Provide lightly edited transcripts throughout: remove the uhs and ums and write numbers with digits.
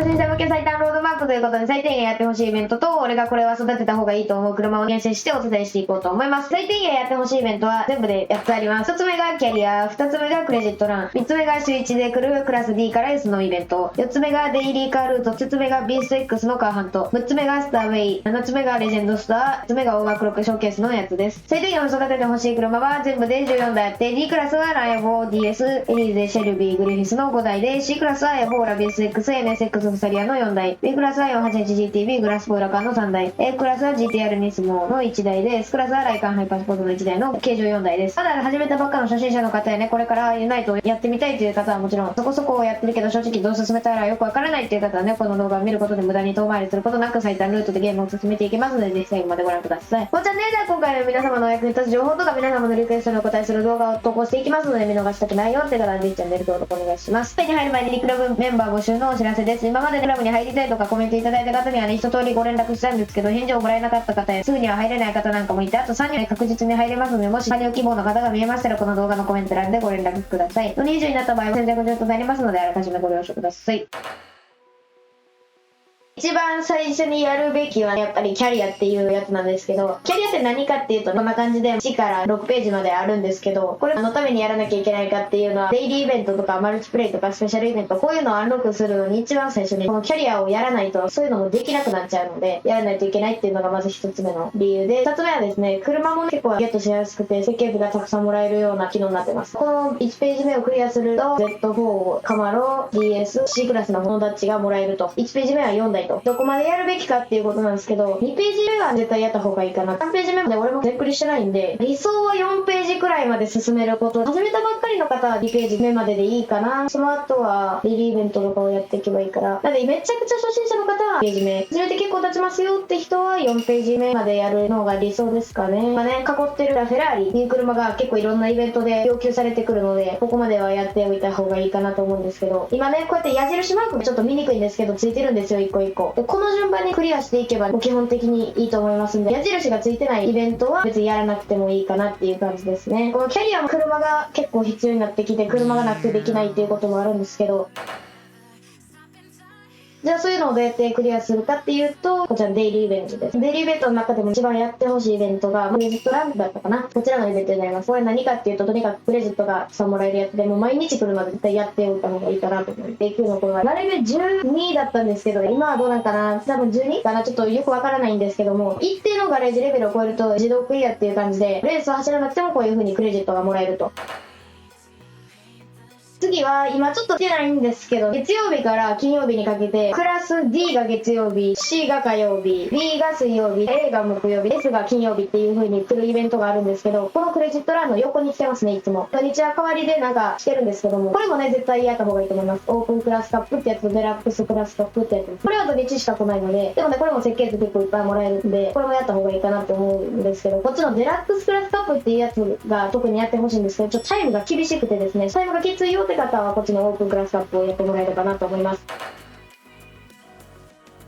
初心者向け最短ロードマップということで、最低限やってほしいイベントと、俺がこれは育てた方がいいと思う車を厳選してお伝えしていこうと思います。最低限やってほしいイベントは全部で8つあります。1つ目がキャリア、2つ目がクレジットラン、3つ目が週1で来るクラス D から S のイベント、4つ目がデイリーカールート、5つ目がビースト X のカーハント、6つ目がスターウェイ、7つ目がレジェンドスター、8つ目がオーバークロックショーケースのやつです。最低限育ててほしい車は全部で14台あって、D クラスはライアボー、DS、エリーゼ、シェルビー、グリフィスの5台で、C クラスはエボーラ、ビース X、NSX、フサリアの4台、B クラスは 481GTB、グラスポーラカンの3台、A クラスは GTR ニスモの1台で、S クラスはライカンハイパースポートの1台の計上4台です。まだ始めたばっかの初心者の方やね、これからユナイトをやってみたいという方はもちろん、そこそこやってるけど正直どう進めたらよくわからないという方はね、この動画を見ることで無駄に遠回りすることなく最短ルートでゲームを進めていきますので、ぜひ最後までご覧ください。このチャンネルでは今回の皆様のお役に立つ情報とか皆様のリクエストにお答えする動画を投稿していきますので、見逃したくないよって方はぜひチャンネル登録お願いします。ペに入る前にリクラブメンバー募集のお知らせです。今までクラブに入りたいとかコメントいただいた方にはね、一通りご連絡したんですけど、返事をもらえなかった方やすぐには入れない方なんかもいて、あと3人は確実に入れますので、もし加入希望の方が見えましたらこの動画のコメント欄でご連絡ください。20になった場合は先着順となりますので、あらかじめご了承ください。一番最初にやるべきはやっぱりキャリアっていうやつなんですけど、キャリアって何かっていうとこんな感じで1から6ページまであるんですけど、これのためにやらなきゃいけないかっていうのはデイリーイベントとかマルチプレイとかスペシャルイベント、こういうのをアンロックするのに一番最初にこのキャリアをやらないとそういうのもできなくなっちゃうので、やらないといけないっていうのがまず1つ目の理由で、2つ目はですね、車も結構ゲットしやすくて設計図がたくさんもらえるような機能になってます。この1ページ目をクリアすると Z4、カマロ、DS、C クラスのモノダッチがもらえると。1ページ目は4台と。どこまでやるべきかっていうことなんですけど、2ページ目は絶対やった方がいいかな。3ページ目まで俺もざっくりしてないんで、理想は4ページくらいまで進めること。始めたばっかりの方は2ページ目まででいいかな。その後はデイリーイベントとかをやっていけばいいから。なのでめちゃくちゃ初心者の方はページ目、始めて結構経ちますよって人は4ページ目までやるのが理想ですかね。今ね、囲ってるフェラーリっていう車が結構いろんなイベントで要求されてくるので、ここまではやっておいた方がいいかなと思うんですけど、今ね、こうやって矢印マークもちょっと見にくいんですけど、ついてるんですよ、一個一個。でこの順番にクリアしていけば基本的にいいと思いますんで、矢印がついてないイベントは別にやらなくてもいいかなっていう感じですね。このキャリアも車が結構必要になってきて、車がなくてできないっていうこともあるんですけど、じゃあそういうのをどうやってクリアするかっていうと、こちらのデイリーイベントです。デイリーイベントの中でも一番やってほしいイベントがクレジットランだったかな、こちらのイベントになります。これ何かっていうと、とにかくクレジットがたくさんもらえるやつで、もう毎日来るまで絶対やっておいた方がいいかなと思って、今日のこれはなるべく12だったんですけど、今はどうなんかな、多分 12 かな、ちょっとよくわからないんですけども、一定のガレージレベルを超えると自動クリアっていう感じで、レースを走らなくてもこういう風にクレジットがもらえると。次は今ちょっと出ないんですけど、月曜日から金曜日にかけてクラス D が月曜日、 C が火曜日、 B が水曜日、 A が木曜日、 S が金曜日っていう風に来るイベントがあるんですけど、このクレジット欄の横に来てますね。いつも土日は代わりでなんかしてるんですけども、これもね絶対やった方がいいと思います。オープンクラスカップってやつとデラックスクラスカップってやつです。これは土日しか来ないので、でもねこれも設計図結構いっぱいもらえるんで、これもやった方がいいかなって思うんですけど、こっちのデラックスクラスカップっていうやつが特にやってほしいんですけど、ちょっとタイムが厳しくてですね、タイムがきついよって方はこっちのオープンクラスカップをやってもらえればなと思います。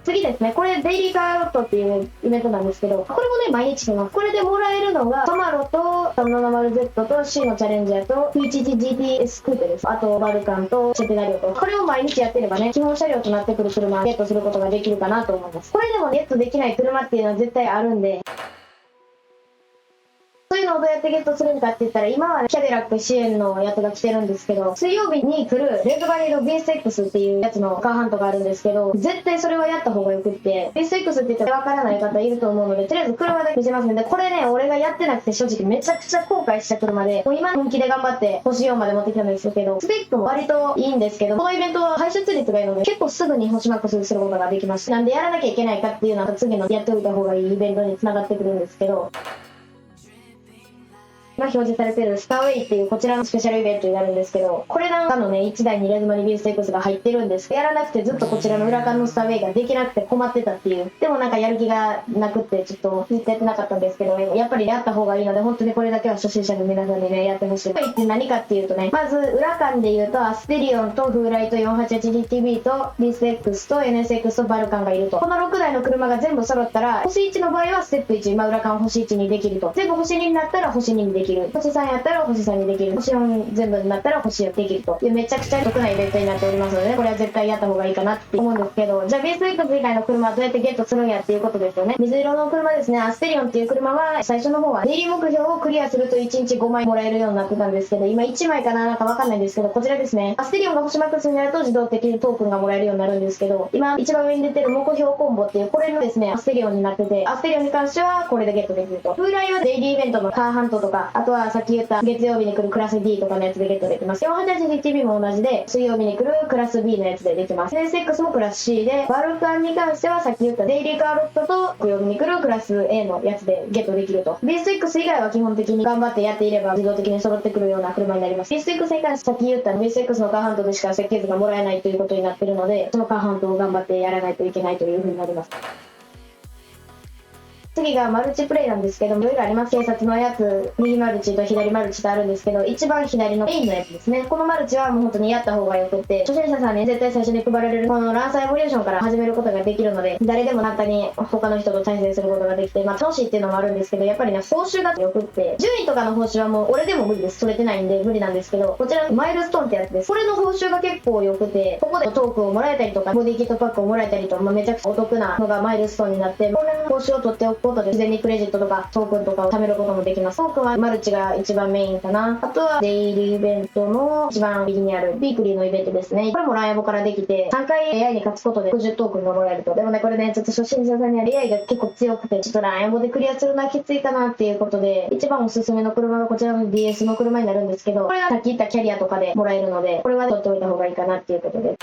次ですね、これデイリーカーロットっていうイベントなんですけど、これもね毎日来ます。これでもらえるのがトマロと 370Z と C のチャレンジャーと PHGTS クーペです。あとバルカンとチェペダリオと、これを毎日やってればね、基本車両となってくる車をゲットすることができるかなと思います。これでもゲットできない車っていうのは絶対あるんで、そういうのをどうやってゲットするんかって言ったら、今はキャデラック支援のやつが来てるんですけど、水曜日に来るレッドバリード BSX っていうやつのカーハントがあるんですけど、絶対それはやった方がよくって、BSX って言ったら分からない方いると思うので、とりあえず車で見せますので、これね俺がやってなくて正直めちゃくちゃ後悔した車で、もう今本気で頑張って星4まで持ってきたんですけど、スペックも割といいんですけど、このイベントは排出率がいいので結構すぐに星マックスすることができます。なんでやらなきゃいけないかっていうのは次のやっておいた方がいいイベントにつながってくるんですけど、今表示されているスターウェイっていうこちらのスペシャルイベントになるんですけど、これなんかのね1台にレズマにビースト X が入ってるんです。やらなくてずっとこちらの裏缶のスターウェイができなくて困ってたっていう、でもなんかやる気がなくってちょっとずっとやってなかったんですけど、やっぱりやった方がいいので、本当にこれだけは初心者の皆さんにねやってほしい。スターウェイって何かっていうとね、まず裏缶で言うとアステリオンとフーライト 488DTB とビースト X と NSX とバルカンがいると。この6台の車が全部揃ったら星1の場合はステップ1、裏缶星1にできると。全部星2になったら星2にできるきる。星3やったら星3にできる。星4全部になったら星4できるという、めちゃくちゃ得なイベントになっておりますので、ね、これは絶対やった方がいいかなって思うんですけど、じゃあ BSX 以外の車はどうやってゲットするんやっていうことですよね。水色の車ですね、アステリオンっていう車は最初の方はデイリー目標をクリアすると1日5枚もらえるようになってたんですけど、今1枚かな、なんかわかんないんですけど、こちらですね、アステリオンが星マックスになると自動的にトークンがもらえるようになるんですけど、今一番上に出てる目標コンボっていう、これのですね、アステリオンになってて、アステリオンに関してはこれでゲットできると。風来はデイリーイベントのカーハントとか、あとはさっき言った月曜日に来るクラス D とかのやつでゲットできます。488TB も同じで、水曜日に来るクラス B のやつでできます。NSX もクラス C で、バルカンに関してはさっき言ったデイリーカーロットと木曜日に来るクラス A のやつでゲットできると。BSX 以外は基本的に頑張ってやっていれば自動的に揃ってくるような車になります。BSX に関してさっき言った BSX のカーハントでしか設計図がもらえないということになっているので、そのカーハントを頑張ってやらないといけないという風になります。次がマルチプレイなんですけども、いろいろあります。警察のやつ、右マルチと左マルチとあるんですけど、一番左のメインのやつですね。このマルチはもう本当にやった方がよくって、初心者さんに絶対最初に配られるこのランサーエボリューションから始めることができるので、誰でも簡単に他の人と対戦することができて、まあ楽しいっていうのもあるんですけど、やっぱりね、報酬がよくって、順位とかの報酬はもう俺でも無理です。取れてないんで無理なんですけど、こちらマイルストーンってやつです。これの報酬が結構良くて、ここでトークンをもらえたりとか、ボディキットパックをもらえたりと、まあ、めちゃくちゃお得なのがマイルストーンになって、これの報酬を取っておくことで自然にクレジットとかトークンとかを貯めることもできます。トークンはマルチが一番メインかな。あとはデイリーイベントの一番右にあるビークリーのイベントですね。これもランエボからできて、3回 AI に勝つことで60トークンがもらえると。でもね、これね、ちょっと初心者さんには AI が結構強くて、ちょっとランエボでクリアするのはきついかなっていうことで、一番おすすめの車がこちらの DS の車になるんですけど、これがさっき言ったキャリアとかでもらえるので、これは取っておいた方がいいかなっていうことで。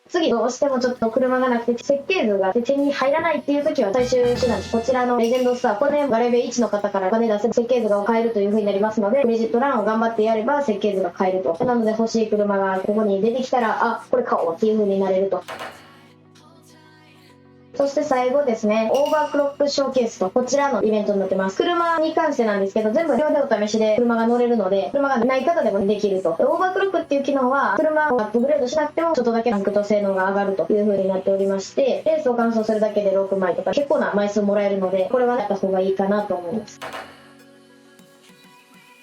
次どうしてもちょっと車がなくて設計図が手に入らないっていう時は最終手段です。こちらのレジェンドスター、これね、ガレベ1の方からお金出せ設計図が買えるという風になりますので、クレジットランを頑張ってやれば設計図が買えると。なので欲しい車がここに出てきたら、あ、これ買おうっていう風になれると。そして最後ですね、オーバークロックショーケースと、こちらのイベントになってます。車に関してなんですけど、全部無料でお試しで車が乗れるので、車がない方でもできると。オーバークロックっていう機能は、車をアップグレードしなくても、ちょっとだけランクと性能が上がるという風になっておりまして、レースを完走するだけで6枚とか、結構な枚数もらえるので、これはやった方がいいかなと思います。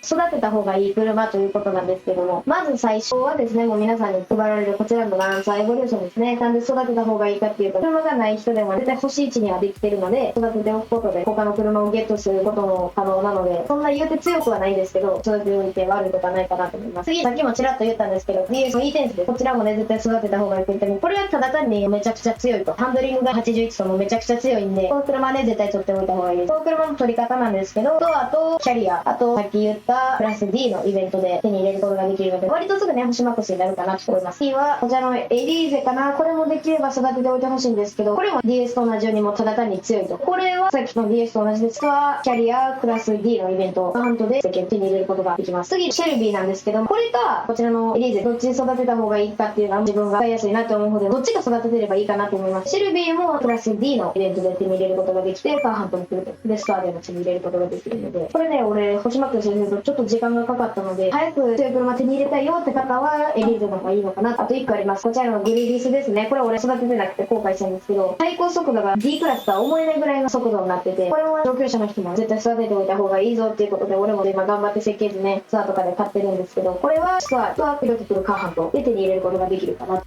育てた方がいい車ということなんですけども、まず最初はですね、もう皆さんに配られるこちらのランサーエボリューションですね。なんで育てた方がいいかっていうと、車がない人でも絶対欲しい位置にはできてるので、育てておくことで他の車をゲットすることも可能なので、そんな言うて強くはないんですけど、育てておいて悪いことはないかなと思います。次、さっきもちらっと言ったんですけど、DS の E テンスでこちらもね、絶対育てた方がいいと言っても、これはただ単にめちゃくちゃ強いと。ハンドリングが81ともめちゃくちゃ強いんで、この車はね、絶対取っておいた方がいいです。この車の取り方なんですけど、あと、キャリア、あと、さっき言ったプラス D のイベントで手に入れることができるので、割とすぐね、星マックスになるかなと思います。次は、こちらのエリーゼかな。これもできれば育てておいてほしいんですけど、これも DS と同じようにもただ単に強いと。これはさっきの DS と同じですが、キャリアクラス D のイベント、ハントで手に入れることができます。次、シェルビーなんですけど、これか、こちらのエリーゼ、どっちに育てた方がいいかっていうのは自分が使いやすいなと思うので、どっちが育ててればいいかなと思います。シェルビーもクラス D のイベントで手に入れることができて、カーハントも来ると。で、スターでも手に入れることができるので、これね、俺、星マックスにするとちょっと時間がかかったので、早く強い車手に入れたいよって方はエリーゼの方がいいのかな。あと1個あります。こちらのグリリスですね。これ俺育ててなくて後悔したんですけど、最高速度が D クラスとは思えないぐらいの速度になってて、これも上級者の人も絶対育てておいた方がいいぞっていうことで、俺も今頑張って設計図ね、ツアーとかで買ってるんですけど、これはツアーとはピロティクルカーハントで手に入れることができるかな。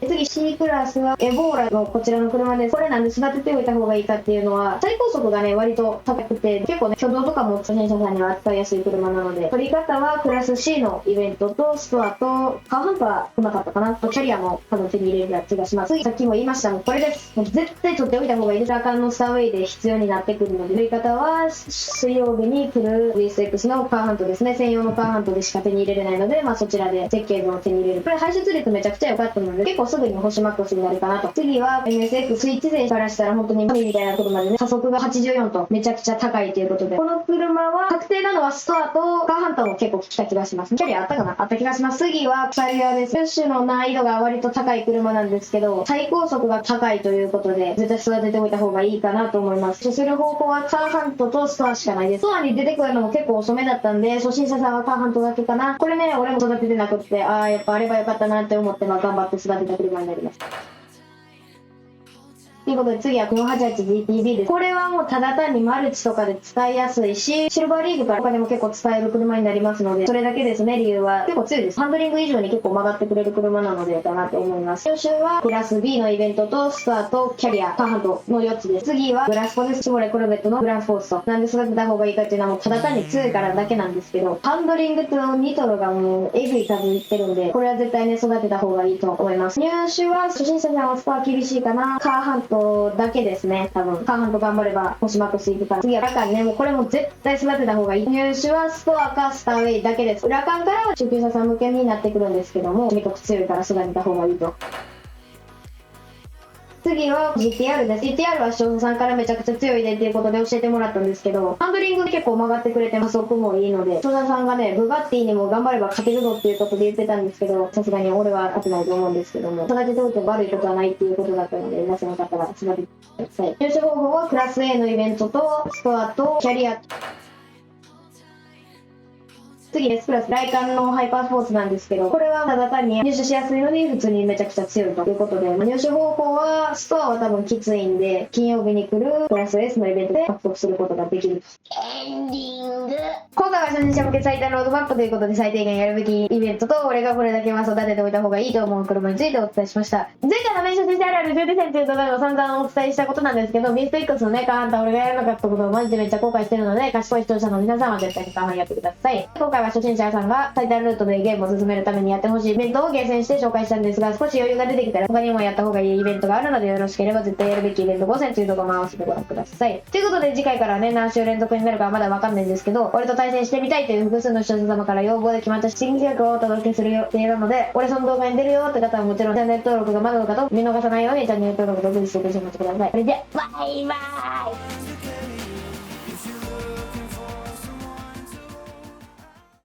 次 C クラスはエボーラのこちらの車です。これなんで育てておいた方がいいかっていうのは、最高速がね、割と高くて、結構ね、挙動とかも初心者さんには扱いやすい車なので、取り方はクラス C のイベントとストアと、カーハントは来なかったかなと、キャリアも多分手に入れるやつがします。次、さっきも言いましたもん、これです。もう絶対取っておいた方がいいです。アカンのスターウェイで必要になってくるので、取り方は水曜日に来る VSX のカーハントですね。専用のカーハントでしか手に入れれないので、まあそちらで設計図を手に入れる。これ排出率めちゃくちゃ良かったので、結構すぐに星マックスになるかなと。次は MSX スイッチ勢からしたら本当に神みたいな車でね、加速が84とめちゃくちゃ高いということで、この車は確定なのはストアとカーハンターも結構来た気がします。キャリアあったかな、あった気がします。次はクサリアです。プッシュの難易度が割と高い車なんですけど、最高速が高いということで絶対育てておいた方がいいかなと思います。する方法はカーハントとストアしかないです。ストアに出てくるのも結構遅めだったんで、初心者さんはカーハントだけかな。これね、俺も育ててなくって、やっぱあればよかったなって思って、頑張って育てた車になります。ということで次は 488GTB です。これはもうただ単にマルチとかで使いやすいし、シルバーリーグから他にも結構使える車になりますので、それだけですね、理由は。結構強いです。ハンドリング以上に結構曲がってくれる車なので、かなと思います。今週はクラス B のイベントと、スターとキャリア、カーハントの4つです。次はグラスコです。シモレコルベットのグランスフォースと。なんで育てた方がいいかっていうのはもうただ単に強いからだけなんですけど、ハンドリングとニトロがもうえぐい数いってるんで、これは絶対ね、育てた方がいいと思います。入手は初心者さんはスコア厳しいかな。カーハントだけですね、多分。カーハント頑張れば星マックスいくから。次はラカンね、もうこれも絶対育てた方がいい。入手はスコアかスターウェイだけです。ラカンからは中級者さん向けになってくるんですけども、とにかく強いから育てた方がいいと。次は GTR です。GTR は視聴者さんからめちゃくちゃ強いでっていうことで教えてもらったんですけど、ハンドリングで結構曲がってくれて加速もいいので、視聴者さんがね、ブガッティにも頑張れば勝てるぞっていうことで言ってたんですけど、さすがに俺は勝てないと思うんですけども、育てておいて悪いことはないっていうことだったので、皆さんの方は育ててください。入手方法はクラス A のイベントと、ストアと、キャリア、次です。プラス、ライカンのハイパースポーツなんですけど、これはただ単に入手しやすいのに普通にめちゃくちゃ強いということで、入手方法は、ストアは多分きついんで、金曜日に来るプラス S のイベントで獲得することができる。エンディング。今回は初心者向け最短ロードマップということで最低限やるべきイベントと、俺がこれだけは育てておいた方がいいと思う車についてお伝えしました。前回の練習してある12戦という動画でも散々お伝えしたことなんですけど、ミスト X のね、カーハンター俺がやらなかったことをマジでめっちゃ後悔してるので、賢い視聴者の皆さんは絶対にカーハンやってください。今回は初心者さんが最短ルートでゲームを進めるためにやってほしいイベントを厳選して紹介したんですが、少し余裕が出てきたら他にもやった方がいいイベントがあるので、よろしければ絶対やるべきイベント5選という動画も合わせてご覧ください。ということで次回からね、何週連続になるかはまだわかんないんですけど、俺と対戦してみたいという複数の視聴者様から要望で決まった新企画をお届けする予定なので、俺その動画に出るよって方はもちろんチャンネル登録がまだの方、見逃さないようにチャンネル登録とぜひしてお待ちください。それではバイバーイ。